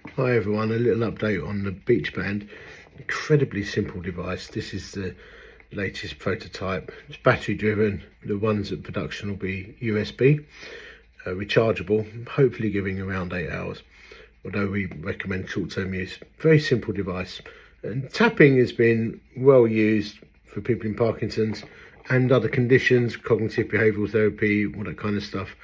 Hi everyone, a little update on the Beech Band. Incredibly simple device. This is the latest prototype. It's battery driven. The ones at production will be USB, rechargeable, hopefully giving around 8 hours, although we recommend short-term use. Very simple device. And tapping has been well used for people in Parkinson's and other conditions, cognitive behavioural therapy, all that kind of stuff.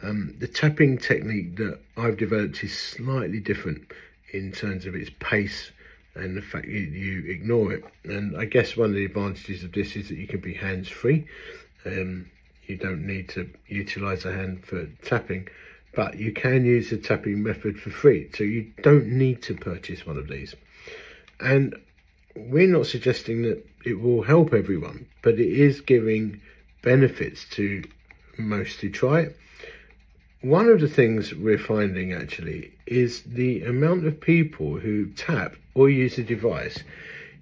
The tapping technique that I've developed is slightly different in terms of its pace and the fact you ignore it. And I guess one of the advantages of this is that you can be hands-free. You don't need to utilise a hand for tapping, but you can use the tapping method for free. So you don't need to purchase one of these. And we're not suggesting that it will help everyone, but it is giving benefits to most who try it. One of the things we're finding actually is the amount of people who tap or use the device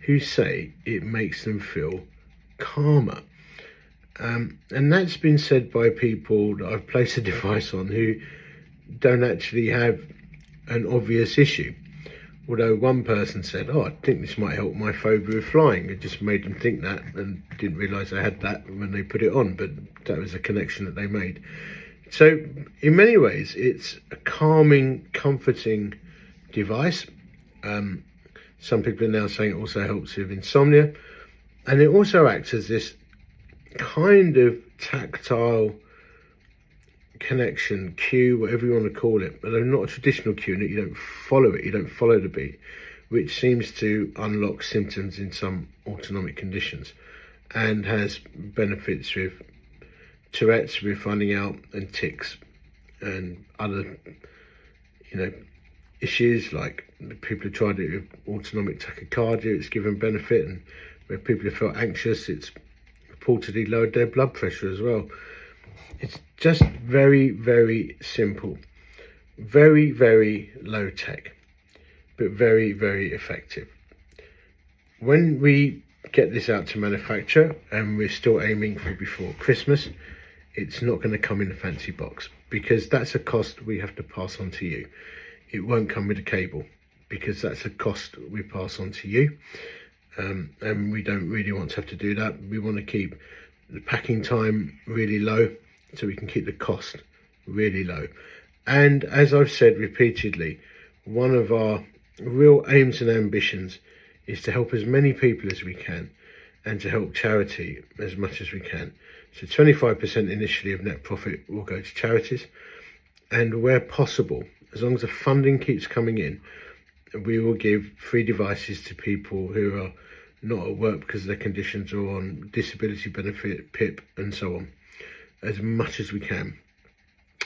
who say it makes them feel calmer. And that's been said by people that I've placed a device on who don't actually have an obvious issue. Although one person said, I think this might help my phobia of flying. It just made them think that and didn't realise I had that when they put it on, but that was a connection that they made. So in many ways, it's a calming, comforting device. Some people are now saying it also helps with insomnia. And it also acts as this kind of tactile connection, cue, whatever you want to call it. But not a traditional cue in that you don't follow it, you don't follow the beat, which seems to unlock symptoms in some autonomic conditions and has benefits with Tourette's, we're finding out, and tics and other issues like people have tried it with autonomic tachycardia. It's given benefit, and where people have felt anxious, it's reportedly lowered their blood pressure as well. It's just very, very simple, very, very low tech, but very, very effective. When we get this out to manufacture, and we're still aiming for before Christmas, it's not going to come in a fancy box, because that's a cost we have to pass on to you. It won't come with a cable, because that's a cost we pass on to you. And we don't really want to have to do that. We want to keep the packing time really low so we can keep the cost really low. And as I've said repeatedly, one of our real aims and ambitions is to help as many people as we can and to help charity as much as we can. So 25% initially of net profit will go to charities, and where possible, as long as the funding keeps coming in, we will give free devices to people who are not at work because of their conditions or on disability benefit, PIP and so on, as much as we can.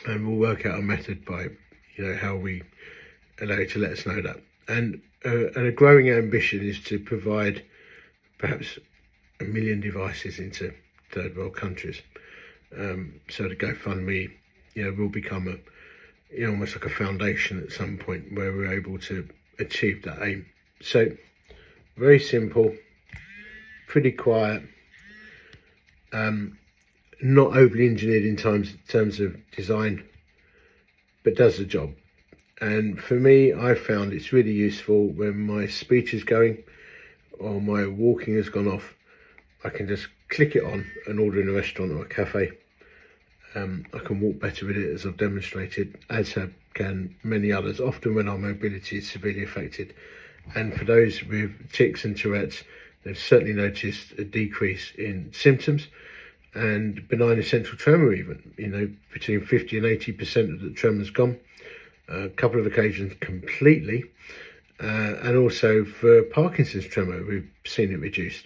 And we'll work out a method by how we allow you to let us know that. And a growing ambition is to provide perhaps 1 million devices into third world countries. So the GoFundMe will become almost like a foundation at some point where we're able to achieve that aim. So very simple, pretty quiet, not overly engineered in terms of design, but does the job. And for me, I found it's really useful when my speech is going or my walking has gone off. I can just click it on and order in a restaurant or a cafe. I can walk better with it, as I've demonstrated, as can many others, often when our mobility is severely affected. And for those with tics and Tourette's, they've certainly noticed a decrease in symptoms and benign essential tremor even, between 50 and 80% of the tremor's gone. A couple of occasions completely. And also for Parkinson's tremor, we've seen it reduced.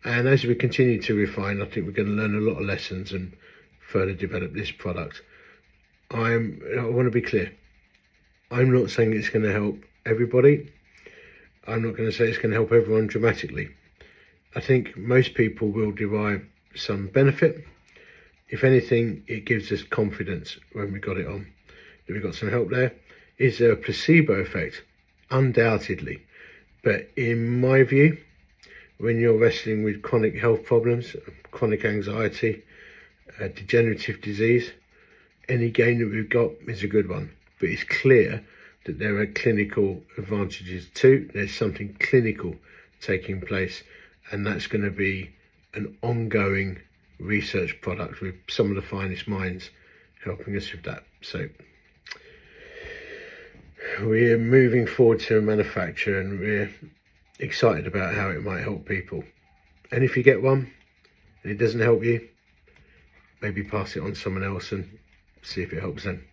And as we continue to refine, I think we're going to learn a lot of lessons and further develop this product. I want to be clear. I'm not saying it's going to help everybody. I'm not going to say it's going to help everyone dramatically. I think most people will derive some benefit. If anything, it gives us confidence when we got it on, that we got some help there. Is there a placebo effect? Undoubtedly. But in my view, when you're wrestling with chronic health problems, chronic anxiety, degenerative disease, any gain that we've got is a good one. But it's clear that there are clinical advantages too. There's something clinical taking place, and that's going to be an ongoing research product with some of the finest minds helping us with that. So we're moving forward to a manufacture, and we're excited about how it might help people. And if you get one and it doesn't help you, maybe pass it on to someone else and see if it helps them.